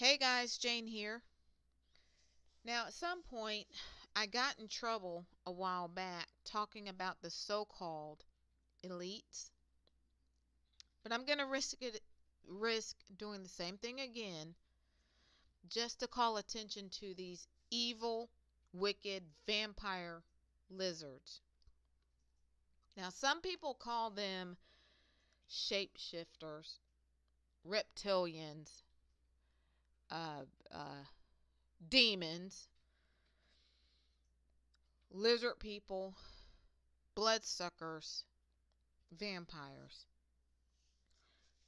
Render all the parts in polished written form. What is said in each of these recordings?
Hey guys, Jane here. Now, at some point, I got in trouble a while back talking about the so-called elites, but I'm going to risk doing the same thing again just to call attention to these evil, wicked vampire lizards. Now, some people call them shapeshifters, reptilians, uh, uh, demons, lizard people, bloodsuckers, vampires.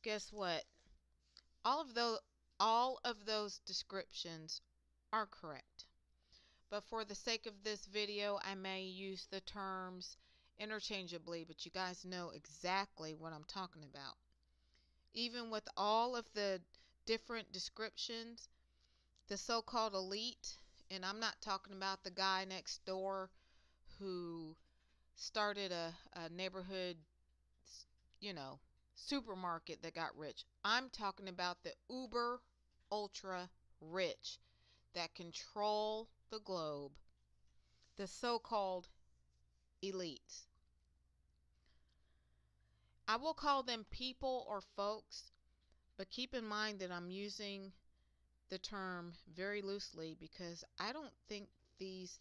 Guess what? All of those descriptions are correct. But for the sake of this video, I may use the terms interchangeably, but you guys know exactly what I'm talking about. Even with all of the different descriptions, the so-called elite, and I'm not talking about the guy next door who started a neighborhood, supermarket that got rich. I'm talking about the uber ultra rich that control the globe, the so-called elites. I will call them people or folks, but keep in mind that I'm using the term very loosely because I don't think these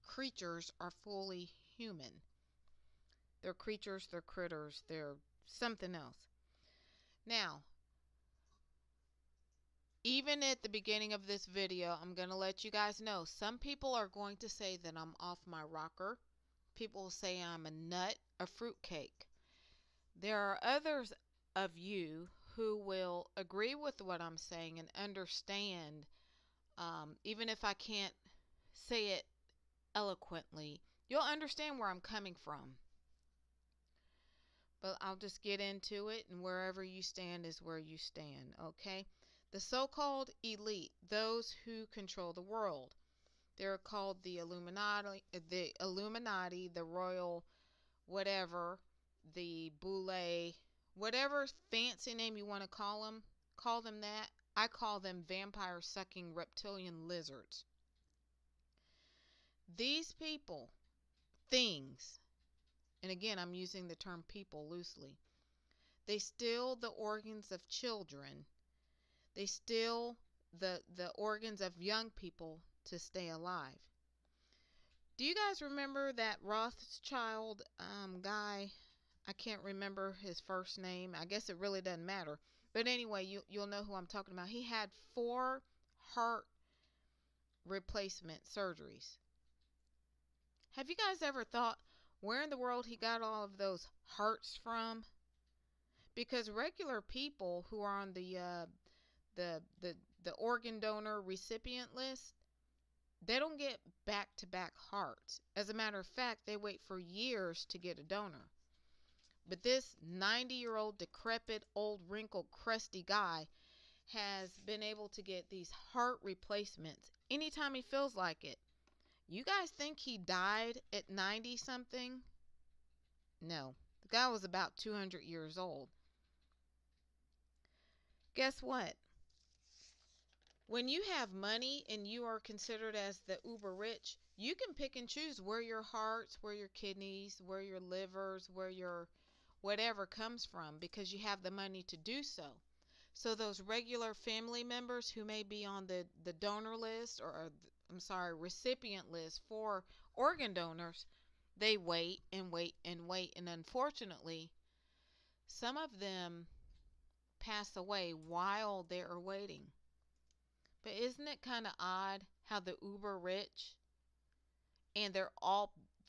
creatures, are fully human. They're creatures, they're critters, they're something else. Now, even at the beginning of this video, I'm going to let you guys know, some people are going to say that I'm off my rocker. People will say I'm a nut, a fruitcake. There are others of you who will agree with what I'm saying and understand, even if I can't say it eloquently, you'll understand where I'm coming from. But I'll just get into it, and wherever you stand is where you stand, okay? The so-called elite, those who control the world, they're called the Illuminati, the Royal whatever, the Boule, whatever fancy name you want to call them that. I call them vampire-sucking reptilian lizards. These people, things, and again I'm using the term people loosely, they steal the organs of children. They steal the organs of young people to stay alive. Do you guys remember that Rothschild guy? I can't remember his first name. I guess it really doesn't matter. But anyway, you'll know who I'm talking about. He had 4 heart replacement surgeries. Have you guys ever thought where in the world he got all of those hearts from? Because regular people who are on the organ donor recipient list, they don't get back-to-back hearts. As a matter of fact, they wait for years to get a donor. But this 90-year-old decrepit, old, wrinkled, crusty guy has been able to get these heart replacements anytime he feels like it. You guys think he died at 90-something? No. The guy was about 200 years old. Guess what? When you have money and you are considered as the uber rich, you can pick and choose where your hearts, where your kidneys, where your livers, where your whatever comes from, because you have the money to do so. So those regular family members who may be on the donor list, or I'm sorry, recipient list for organ donors, they wait and wait and wait, and unfortunately some of them pass away while they are waiting. But isn't it kind of odd how the uber rich, and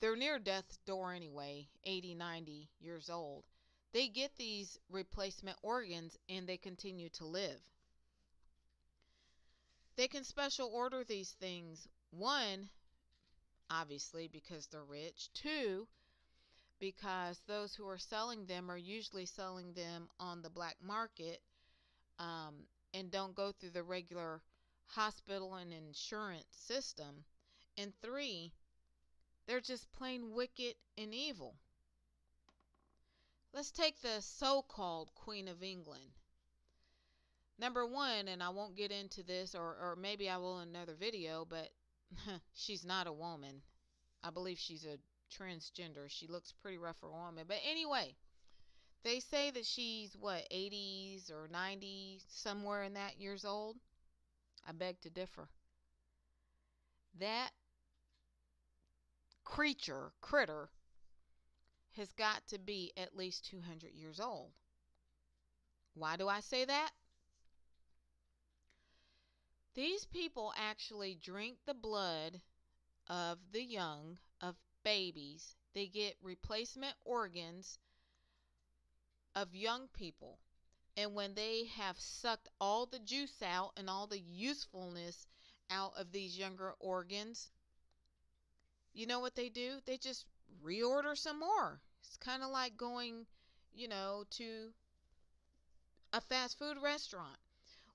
they're near death's door anyway, 80, 90 years old, they get these replacement organs and they continue to live. They can special order these things. 1, obviously because they're rich. 2, because those who are selling them are usually selling them on the black market, and don't go through the regular hospital and insurance system. And 3, they're just plain wicked and evil. Let's take the so-called Queen of England. Number one, and I won't get into this, or maybe I will in another video, but she's not a woman. I believe she's a transgender. She looks pretty rough for a woman. But anyway, they say that she's, what, 80s or 90, somewhere in that years old. I beg to differ. That critter, has got to be at least 200 years old. Why do I say that? These people actually drink the blood of the young, of babies. They get replacement organs of young people. And when they have sucked all the juice out and all the usefulness out of these younger organs, you know what they do? They just reorder some more. It's kind of like going, to a fast food restaurant.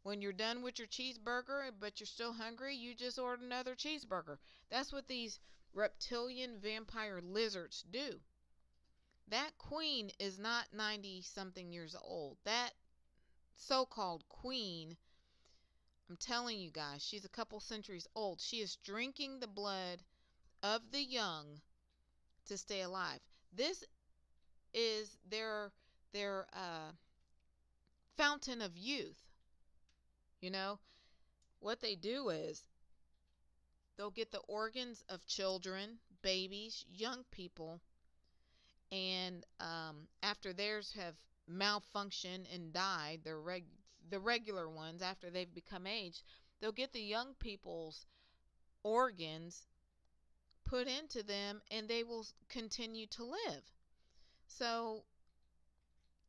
When you're done with your cheeseburger, but you're still hungry, you just order another cheeseburger. That's what these reptilian vampire lizards do. That queen is not 90 something years old. That so-called queen, I'm telling you guys, she's a couple centuries old. She is drinking the blood of the young to stay alive. This is their fountain of youth. You know, what they do is they'll get the organs of children, babies, young people, and after theirs have malfunctioned and died, the regular ones, after they've become aged, they'll get the young people's organs put into them, and they will continue to live. So,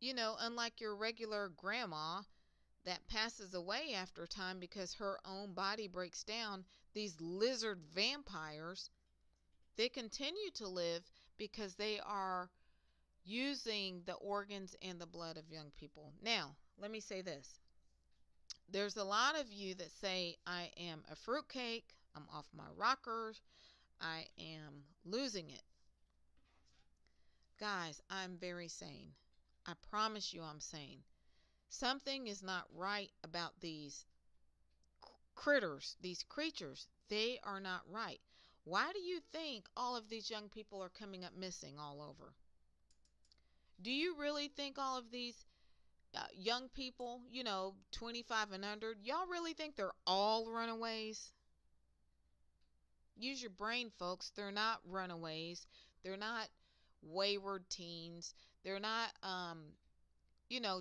unlike your regular grandma that passes away after time because her own body breaks down, these lizard vampires, they continue to live because they are using the organs and the blood of young people. Now, let me say this. There's a lot of you that say, I am a fruitcake, I'm off my rockers, I am losing it. Guys, I'm very sane. I promise you I'm sane. Something is not right about these critters, these creatures. They are not right. Why do you think all of these young people are coming up missing all over? Do you really think all of these young people, 25 and under, y'all really think they're all runaways? Use your brain, folks. They're not runaways. They're not wayward teens. They're not,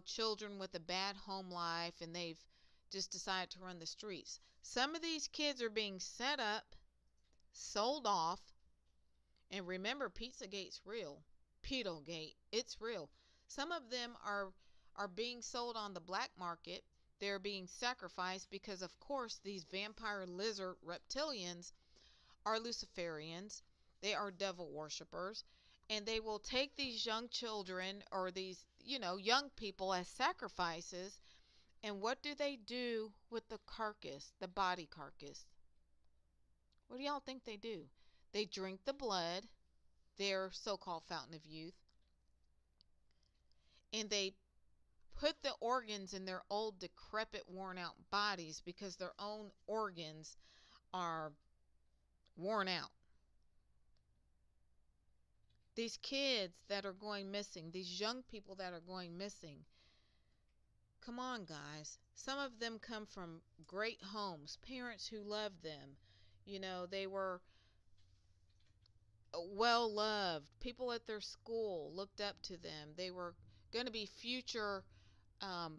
children with a bad home life and they've just decided to run the streets. Some of these kids are being set up, sold off, and remember, Pizzagate's real. Pedogate, it's real. Some of them are being sold on the black market. They're being sacrificed because, of course, these vampire lizard reptilians are Luciferians. They are devil worshippers. And they will take these young children or these, young people as sacrifices. And what do they do with the carcass, the body carcass? What do y'all think they do? They drink the blood, their so-called fountain of youth, and they put the organs in their old, decrepit, worn out bodies because their own organs are worn out. These kids that are going missing, these young people that are going missing, come on, guys. Some of them come from great homes, parents who loved them. They were well loved. People at their school looked up to them. They were going to be future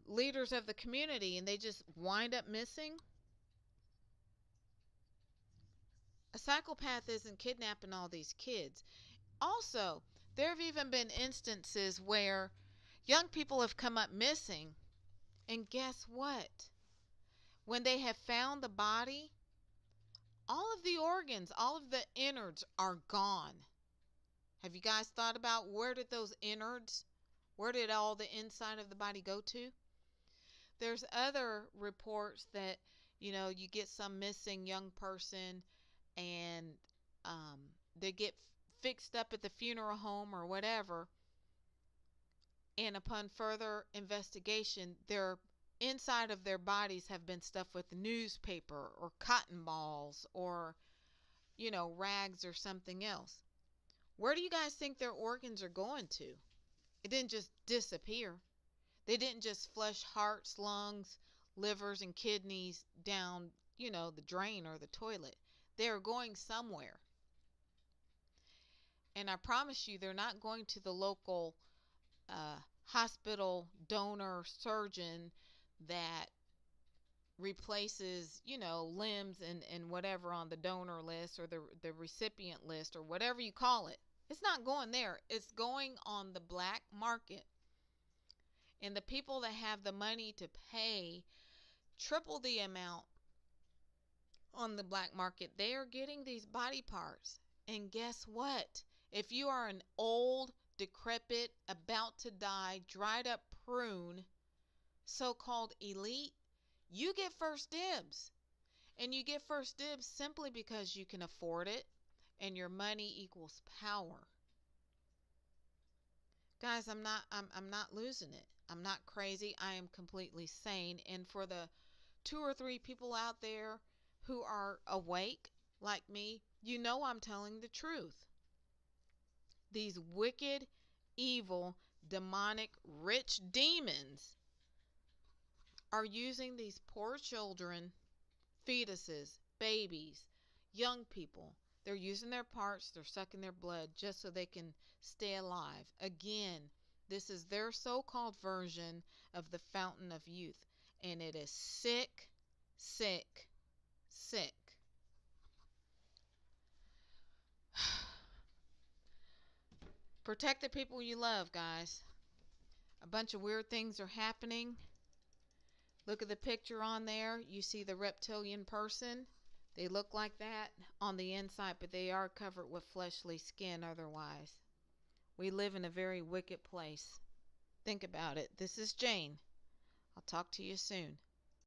leaders of the community, and they just wind up missing. A psychopath isn't kidnapping all these kids. Also, there have even been instances where young people have come up missing, and guess what? When they have found the body, all of the organs, all of the innards are gone. Have you guys thought about where did those innards, where did all the inside of the body go to? There's other reports that, you get some missing young person and they get fixed up at the funeral home or whatever. And upon further investigation, their inside of their bodies have been stuffed with newspaper or cotton balls or, rags or something else. Where do you guys think their organs are going to? It didn't just disappear. They didn't just flush hearts, lungs, livers, and kidneys down, the drain or the toilet. They are going somewhere. And I promise you, they're not going to the local hospital donor surgeon that replaces, limbs and whatever on the donor list or the recipient list or whatever you call it. It's not going there. It's going on the black market. And the people that have the money to pay triple the amount on the black market, they are getting these body parts. And guess what? If you are an old, decrepit, about to die, dried up prune, so-called elite, you get first dibs. And you get first dibs simply because you can afford it and your money equals power. Guys, I'm not losing it. I'm not crazy. I am completely sane. And for the 2 or 3 people out there who are awake like me, I'm telling the truth. These wicked, evil, demonic, rich demons are using these poor children, fetuses, babies, young people. They're using their parts, they're sucking their blood just so they can stay alive. Again, this is their so-called version of the fountain of youth. And it is sick, sick, sick. Protect the people you love, guys. A bunch of weird things are happening. Look at the picture on there. You see the reptilian person. They look like that on the inside, but they are covered with fleshly skin otherwise. We live in a very wicked place. Think about it. This is Jane. I'll talk to you soon.